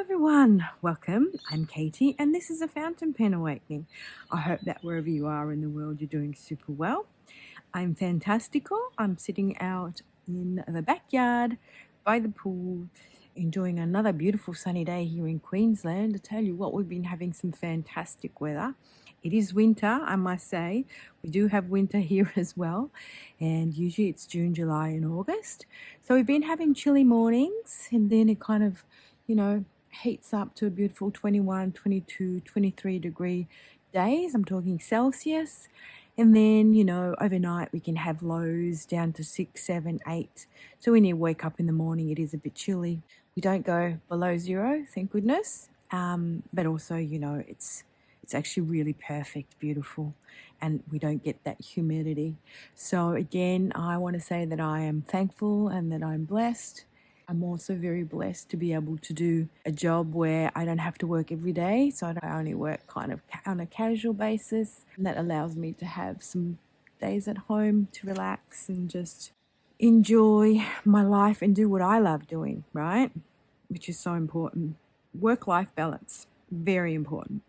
everyone, welcome. I'm Katie and this is a fountain pen awakening. I hope that wherever you are in the world you're doing super well. I'm fantastical. I'm sitting out in the backyard by the pool enjoying another beautiful sunny day here in Queensland. To tell you what, we've been having some fantastic weather. It is winter, I must say. We do have winter here as well, and usually it's June, July and August. So we've been having chilly mornings and then it kind of, heats up to a beautiful 21, 22, 23 degree days. I'm talking Celsius. And then, overnight we can have lows down to 6, 7, 8. So when you wake up in the morning, it is a bit chilly. We don't go below 0, thank goodness. But also, it's actually really perfect, beautiful, and we don't get that humidity. So again, I want to say that I am thankful and that I'm blessed. I'm also very blessed to be able to do a job where I don't have to work every day. So I only work kind of on a casual basis. And that allows me to have some days at home to relax and just enjoy my life and do what I love doing, right? Which is so important. Work-life balance, very important.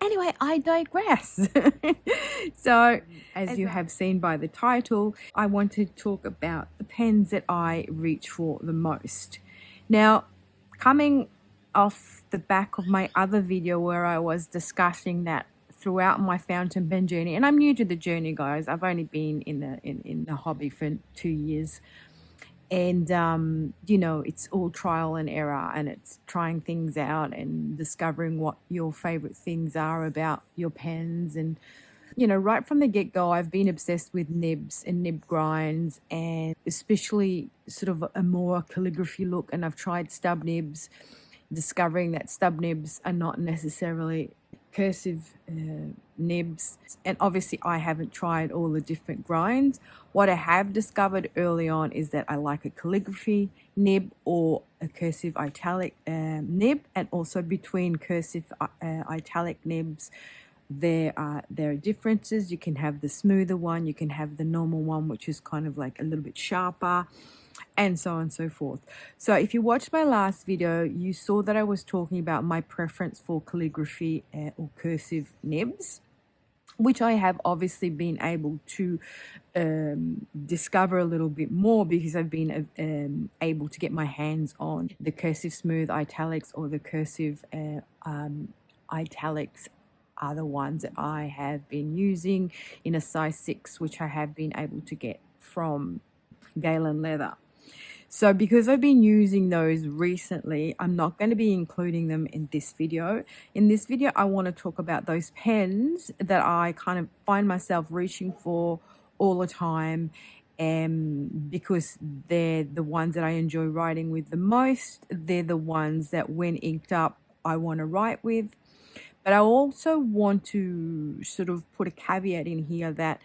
Anyway, I digress. So, as you have seen by the title, I want to talk about the pens that I reach for the most. Now, coming off the back of my other video where I was discussing that throughout my fountain pen journey, and I'm new to the journey, guys. I've only been in the hobby for 2 years. And it's all trial and error, and it's trying things out and discovering what your favorite things are about your pens. And right from the get-go, I've been obsessed with nibs and nib grinds, and especially sort of a more calligraphy look. And I've tried stub nibs, discovering that stub nibs are not necessarily cursive nibs. And obviously I haven't tried all the different grinds. What I have discovered early on is that I like a calligraphy nib or a cursive italic nib. And also between cursive italic nibs, there are differences. You can have the smoother one, you can have the normal one, which is kind of like a little bit sharper, and so on and so forth. So if you watched my last video, you saw that I was talking about my preference for calligraphy or cursive nibs, which I have obviously been able to discover a little bit more because I've been able to get my hands on the cursive smooth italics, or the cursive italics are the ones that I have been using in a size 6, which I have been able to get from Galen Leather. So because I've been using those recently, I'm not going to be including them in this video. In this video, I want to talk about those pens that I kind of find myself reaching for all the time, because they're the ones that I enjoy writing with the most. They're the ones that when inked up, I want to write with. But I also want to sort of put a caveat in here that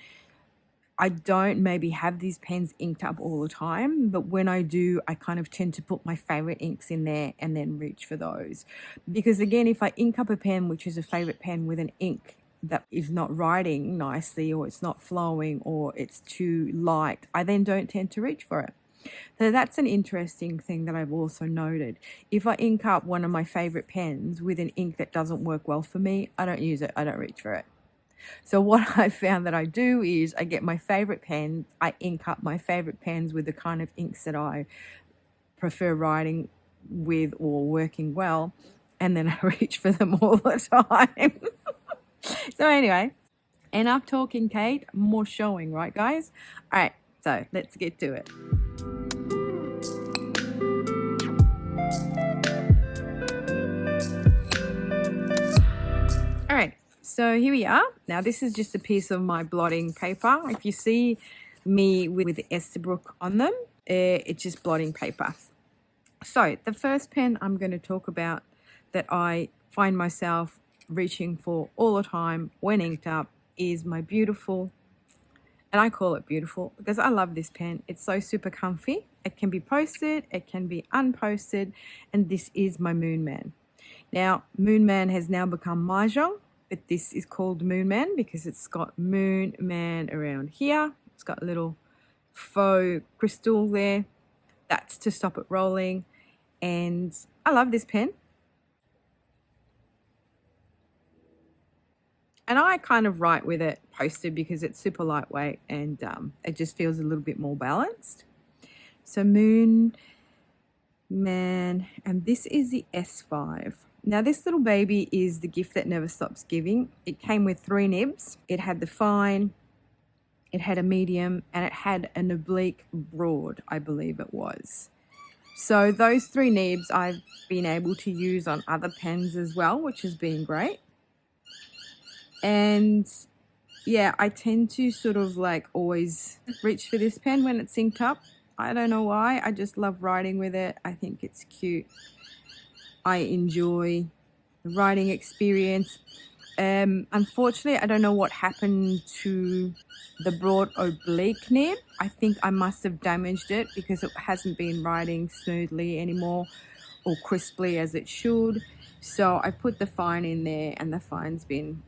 I don't maybe have these pens inked up all the time, but when I do, I kind of tend to put my favorite inks in there and then reach for those. Because again, if I ink up a pen, which is a favorite pen, with an ink that is not writing nicely, or it's not flowing, or it's too light, I then don't tend to reach for it. So that's an interesting thing that I've also noted. If I ink up one of my favorite pens with an ink that doesn't work well for me, I don't use it, I don't reach for it. So what I found that I do is I get my favorite pen, I ink up my favorite pens with the kind of inks that I prefer writing with or working well, and then I reach for them all the time. So anyway, enough talking, Kate, more showing, right guys? All right, so let's get to it. All right. So here we are. Now this is just a piece of my blotting paper. If you see me with the Esterbrook on them, it's just blotting paper. So the first pen I'm going to talk about that I find myself reaching for all the time when inked up is my beautiful, and I call it beautiful because I love this pen. It's so super comfy. It can be posted, it can be unposted, and this is my Moonman. Now, Moonman has now become Mahjong, but this is called Moonman because it's got Moonman around here. It's got a little faux crystal there. That's to stop it rolling. And I love this pen. And I kind of write with it posted because it's super lightweight and it just feels a little bit more balanced. So Moon Man, and this is the S5. Now this little baby is the gift that never stops giving. It came with 3 nibs. It had the fine, it had a medium, and it had an oblique broad, I believe it was. So those 3 nibs I've been able to use on other pens as well, which has been great. And yeah, I tend to sort of like always reach for this pen when it's inked up. I don't know why. I just love writing with it. I think it's cute. I enjoy the writing experience. Unfortunately, I don't know what happened to the broad oblique nib. I think I must have damaged it because it hasn't been writing smoothly anymore or crisply as it should. So I put the fine in there and the fine's been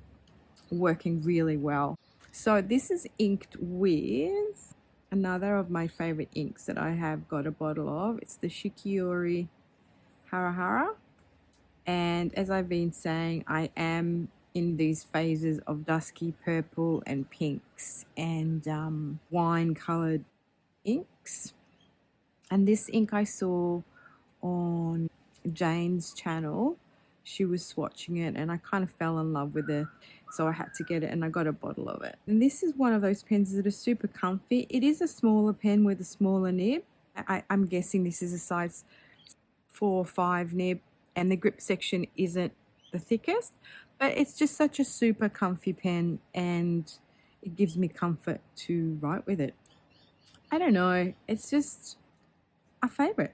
working really well. So this is inked with another of my favorite inks that I have got a bottle of. It's the Shikiori Harahara. And as I've been saying, I am in these phases of dusky purple and pinks and wine colored inks. And this ink I saw on Jane's channel. She was swatching it and I kind of fell in love with it. So I had to get it and I got a bottle of it. And this is one of those pens that are super comfy. It is a smaller pen with a smaller nib. I'm guessing this is a size 4 or 5 nib and the grip section isn't the thickest. But it's just such a super comfy pen and it gives me comfort to write with it. I don't know. It's just a favorite.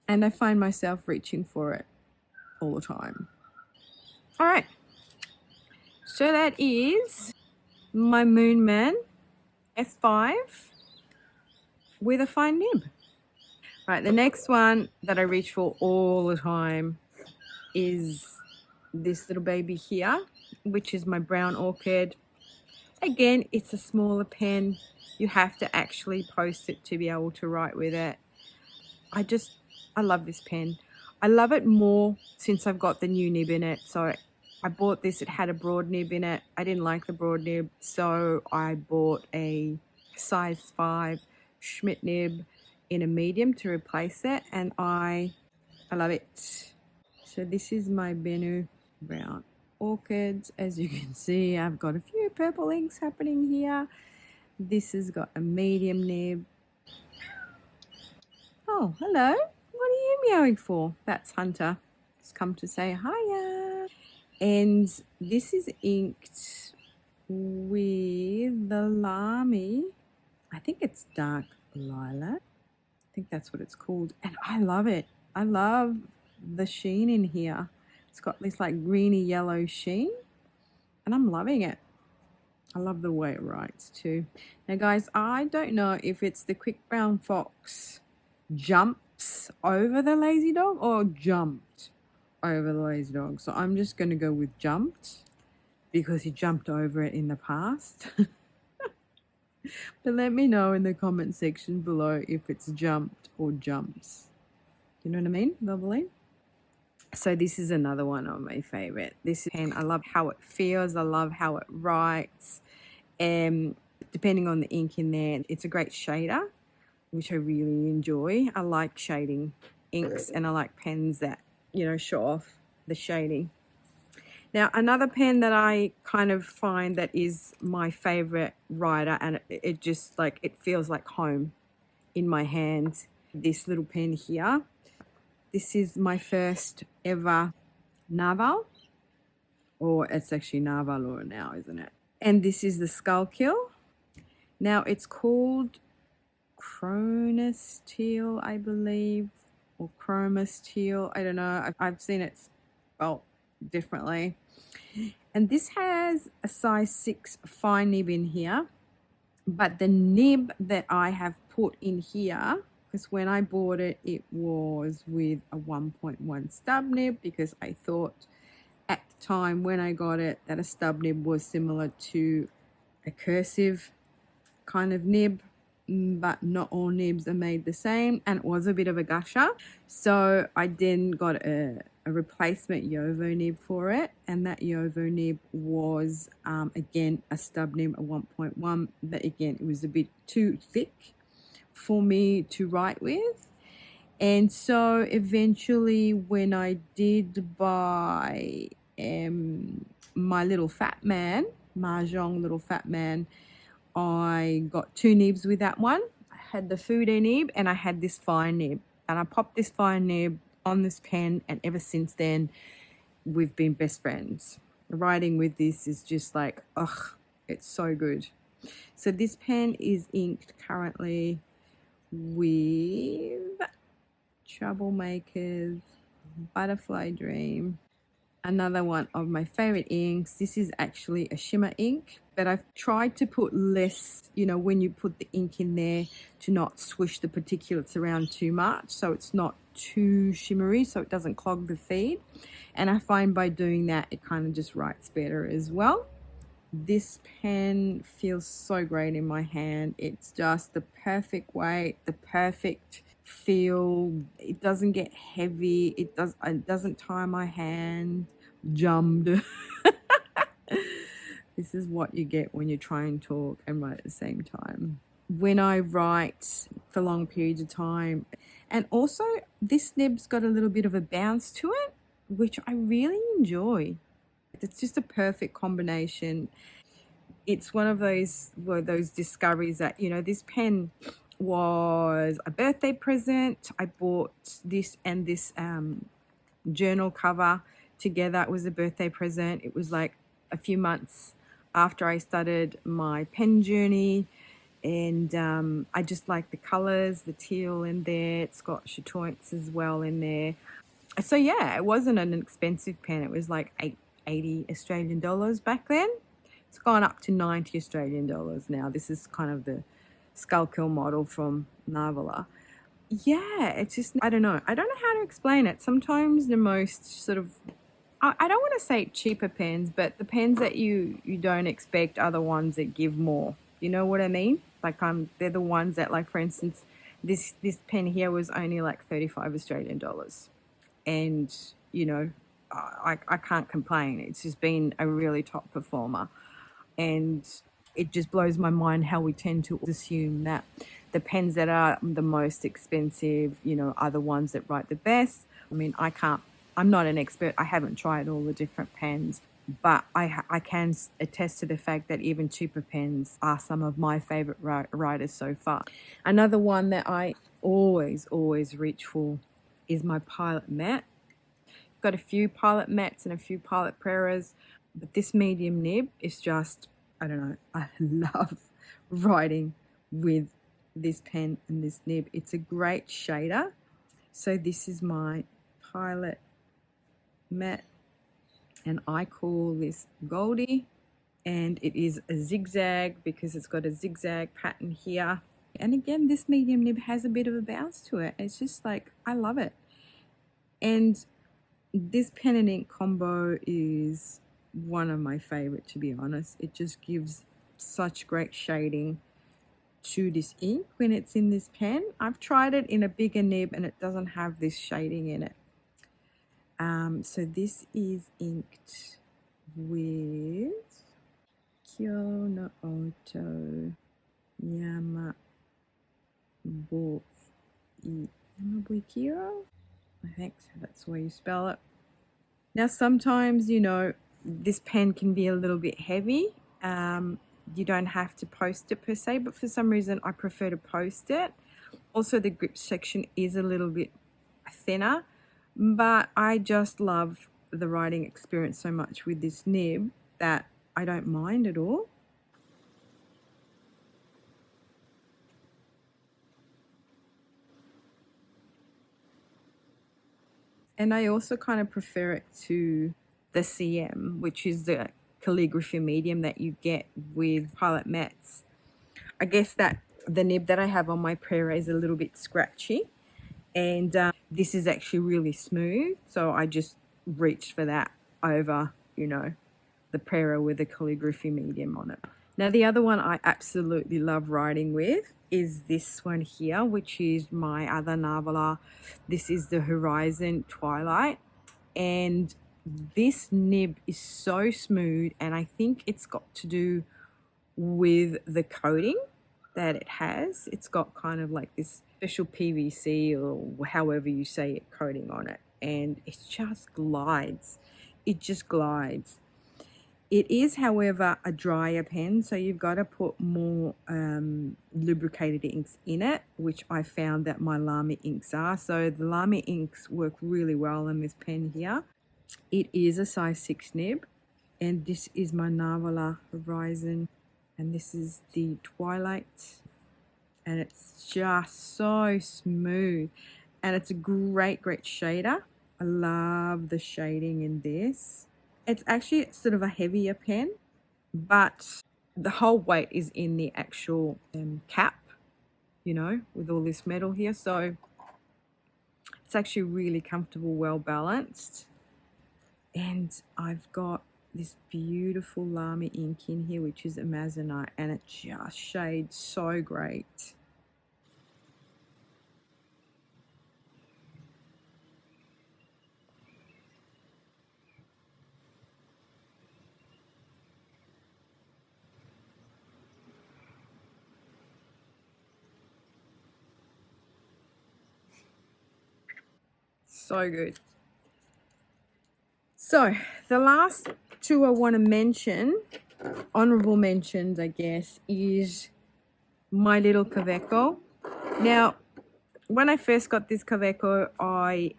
And I find myself reaching for it all the time. All right. So that is my Moon Man S5 with a fine nib. All right, the next one that I reach for all the time is this little baby here, which is my Brown Orchid. Again, it's a smaller pen. You have to actually post it to be able to write with it. I love this pen. I love it more since I've got the new nib in it. So I bought this, it had a broad nib in it. I didn't like the broad nib, so I bought a size 5 Schmidt nib in a medium to replace it, and I love it. So this is my Bennu Brown Orchids. As you can see, I've got a few purple inks happening here. This has got a medium nib. Oh, hello. What are you meowing for? That's Hunter. He's come to say hiya. And this is inked with the Lamy. I think it's dark lilac. I think that's what it's called. And I love it. I love the sheen in here. It's got this like greeny yellow sheen. And I'm loving it. I love the way it writes too. Now guys, I don't know if it's the Quick Brown Fox jumps over the lazy dog or jumped over the lazy dog. So I'm just going to go with jumped because he jumped over it in the past. But let me know in the comment section below if it's jumped or jumps. You know what I mean, Bubbly? So this is another one of my favorite. This pen, I love how it feels. I love how it writes. Depending on the ink in there, it's a great shader, which I really enjoy. I like shading inks and I like pens that, you know, show off the shading. Now, another pen that I kind of find that is my favorite writer, and it just like, it feels like home in my hand, this little pen here. This is my first ever Narval, or it's actually Narvalur now, isn't it? And this is the Skullkill. Now, it's called Cronus Teal, I believe, or Chromus Teal. I don't know. I've seen it spelled differently. And this has a size 6 fine nib in here. But the nib that I have put in here, because when I bought it, it was with a 1.1 stub nib, because I thought at the time when I got it that a stub nib was similar to a cursive kind of nib. but not all nibs are made the same, and it was a bit of a gusher. So I then got a replacement Yovo nib for it, and that Yovo nib was again a stub nib, a 1.1, but again it was a bit too thick for me to write with. And so eventually when I did buy my little fat man, Mahjong little fat man, I got 2 nibs with that one. I had the Fude nib and I had this fine nib, and I popped this fine nib on this pen, and ever since then we've been best friends. Writing with this is just like, ugh, it's so good. So this pen is inked currently with Troublemakers, Butterfly Dream, another one of my favorite inks. This is actually a shimmer ink, but I've tried to put less, you know, when you put the ink in there, to not swish the particulates around too much, so it's not too shimmery, so it doesn't clog the feed. And I find by doing that, it kind of just writes better as well. This pen feels so great in my hand. It's just the perfect weight, the perfect feel. It doesn't get heavy. It doesn't tie my hand. Jammed. This is what you get when you try and talk and write at the same time. When I write for long periods of time, and also this nib's got a little bit of a bounce to it, which I really enjoy. It's just a perfect combination. It's one of those discoveries that, you know, this pen was a birthday present. I bought this and this journal cover together. It was a birthday present. It was like a few months after I started my pen journey, and I just like the colors, the teal in there. It's got chatoints as well in there. So yeah, it wasn't an expensive pen. It was like 80 Australian dollars back then. It's gone up to 90 Australian dollars now. This is kind of the Skullkill model from Navala. Yeah, it's just, I don't know how to explain it. Sometimes the most sort of, I don't want to say cheaper pens, but the pens that you don't expect are the ones that give more. You know what I mean? Like they're the ones that, like, for instance, this pen here was only like 35 Australian dollars. And, you know, I can't complain. It's just been a really top performer. And it just blows my mind how we tend to assume that the pens that are the most expensive, you know, are the ones that write the best. I mean, I'm not an expert. I haven't tried all the different pens, but I can attest to the fact that even cheaper pens are some of my favorite writers so far. Another one that I always reach for is my Pilot Matte. Got a few Pilot Mattes and a few Pilot Preras, but this medium nib is just, I don't know, I love writing with this pen and this nib. It's a great shader. So this is my Pilot Matte, and I call this Goldie, and it is a zigzag because it's got a zigzag pattern here. And again, this medium nib has a bit of a bounce to it. It's just like, I love it. And this pen and ink combo is one of my favorite, to be honest. It just gives such great shading to this ink when it's in this pen. I've tried it in a bigger nib and it doesn't have this shading in it. So this is inked with Kyo no Oto Yamabuikiro. I think so, that's the way you spell it. Now sometimes, you know, this pen can be a little bit heavy. You don't have to post it per se, but for some reason I prefer to post it. Also, the grip section is a little bit thinner, but I just love the writing experience so much with this nib that I don't mind at all. And I also kind of prefer it to the CM, which is the calligraphy medium that you get with Pilot Mattes. I guess that the nib that I have on my Prera is a little bit scratchy, and this is actually really smooth, so I just reached for that over, you know, the Prera with the calligraphy medium on it. Now, the other one I absolutely love writing with is this one here, which is my other Navala. This is the Horizon Twilight, and this nib is so smooth, and I think it's got to do with the coating that it has. It's got kind of like this special PVC or however you say it coating on it, and it just glides. It just glides. It is, however, a drier pen, so you've got to put more lubricated inks in it, which I found that my Lamy inks are. So the Lamy inks work really well in this pen here. It is a size 6 nib, and this is my Navala Horizon, and this is the Twilight, and it's just so smooth, and it's a great shader. I love the shading in this. It's actually sort of a heavier pen, but the whole weight is in the actual cap, you know, with all this metal here. So it's actually really comfortable, well balanced. And I've got this beautiful Lamy ink in here, which is Amazonite, and it just shades so great. So good. So the last two I want to mention, honorable mentions, I guess, is my little Kaweco. Now, when I first got this Kaweco, I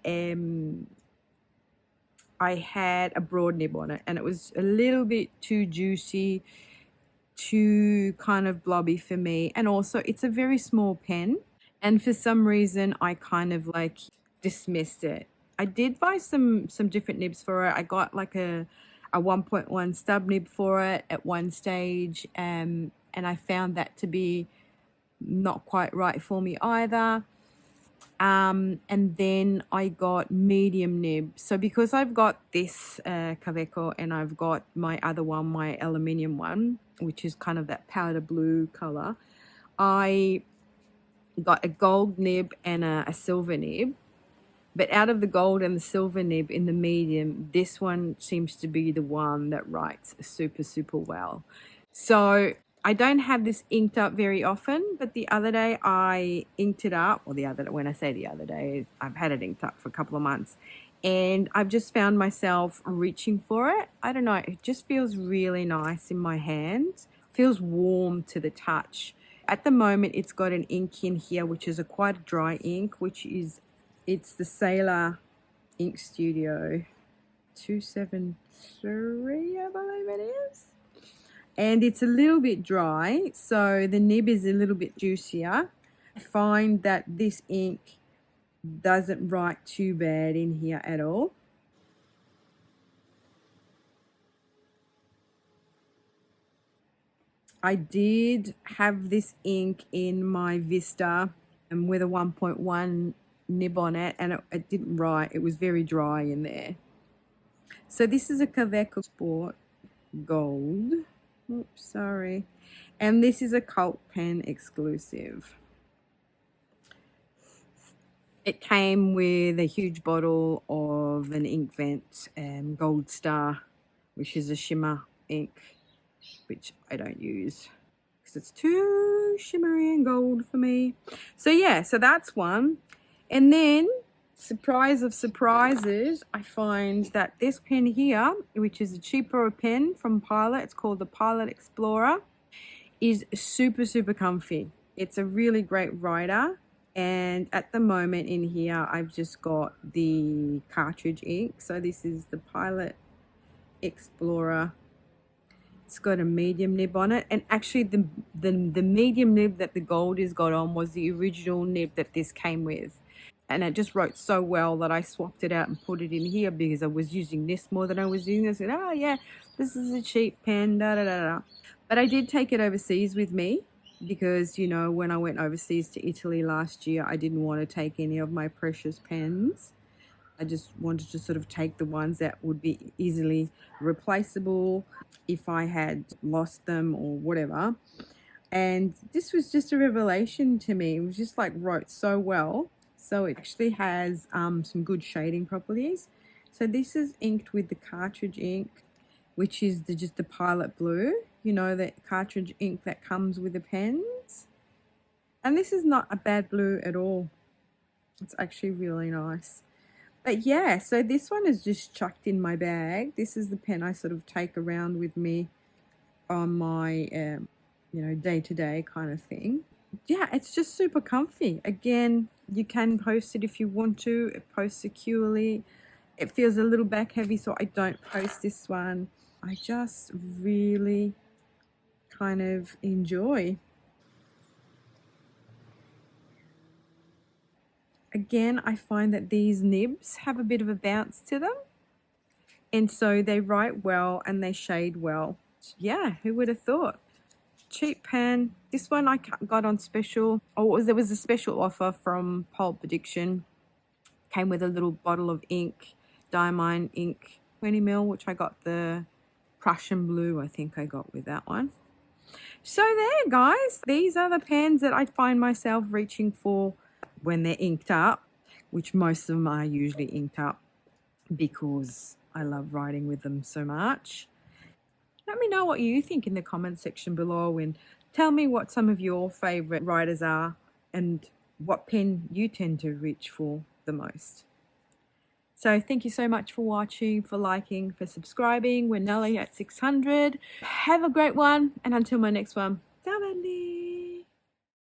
had a broad nib on it, and it was a little bit too juicy, too kind of blobby for me, and also it's a very small pen, and for some reason I kind of like dismissed it. I did buy some different nibs for it. I got like a 1.1 stub nib for it at one stage, and I found that to be not quite right for me either. And then I got medium nib. So because I've got this Kaweco, and I've got my other one, my aluminium one, which is kind of that powder blue color, I got a gold nib and a silver nib. But out of the gold and the silver nib in the medium, this one seems to be the one that writes super well. So I don't have this inked up very often, but the other day I inked it up, or when I say the other day, I've had it inked up for a couple of months, and I've just found myself reaching for it. I don't know, it just feels really nice in my hands. Feels warm to the touch. At the moment, it's got an ink in here, which is quite a dry ink, it's the Sailor Ink Studio 273, I believe it is. And it's a little bit dry, so the nib is a little bit juicier. I find that this ink doesn't write too bad in here at all. I did have this ink in my Vista with a 1.1 nib on it, and it didn't write. It was very dry in there. So this is a Kaweco Sport Gold. Oops, sorry. And this is a Cult Pen exclusive. It came with a huge bottle of an Inkvent Gold Star, which is a shimmer ink, which I don't use because it's too shimmery and gold for me. So yeah, so that's one. And then, surprise of surprises, I find that this pen here, which is a cheaper pen from Pilot, it's called the Pilot Explorer, is super comfy. It's a really great writer. And at the moment in here, I've just got the cartridge ink. So this is the Pilot Explorer. It's got a medium nib on it. And actually the medium nib that the gold is got on was the original nib that this came with. And it just wrote so well that I swapped it out and put it in here because I was using this more than I was using this. I said, oh yeah, this is a cheap pen, But I did take it overseas with me because, you know, when I went overseas to Italy last year, I didn't want to take any of my precious pens. I just wanted to sort of take the ones that would be easily replaceable if I had lost them or whatever. And this was just a revelation to me. It was just like wrote so well. So it actually has some good shading properties. So this is inked with the cartridge ink, which is just the Pilot Blue, you know, the cartridge ink that comes with the pens. And this is not a bad blue at all. It's actually really nice. But yeah, so this one is just chucked in my bag. This is the pen I sort of take around with me on my, you know, day-to-day kind of thing. Yeah, it's just super comfy. Again, you can post it if you want to. It posts securely. It feels a little back heavy, so I don't post this one. I just really kind of enjoy. Again, I find that these nibs have a bit of a bounce to them, and so they write well and they shade well. Yeah, who would have thought? Cheap pen. This one I got on special. Oh, there was a special offer from Pulp Addiction. Came with a little bottle of ink, Diamine ink, 20ml, which I got the Prussian blue, I think I got with that one. So there, guys, these are the pens that I find myself reaching for when they're inked up, which most of them are usually inked up because I love writing with them so much. Let me know what you think in the comment section below, and tell me what some of your favorite writers are and what pen you tend to reach for the most. So thank you so much for watching, for liking, for subscribing. We're nearly at 600. Have a great one, and until my next one, ciao, Bendy.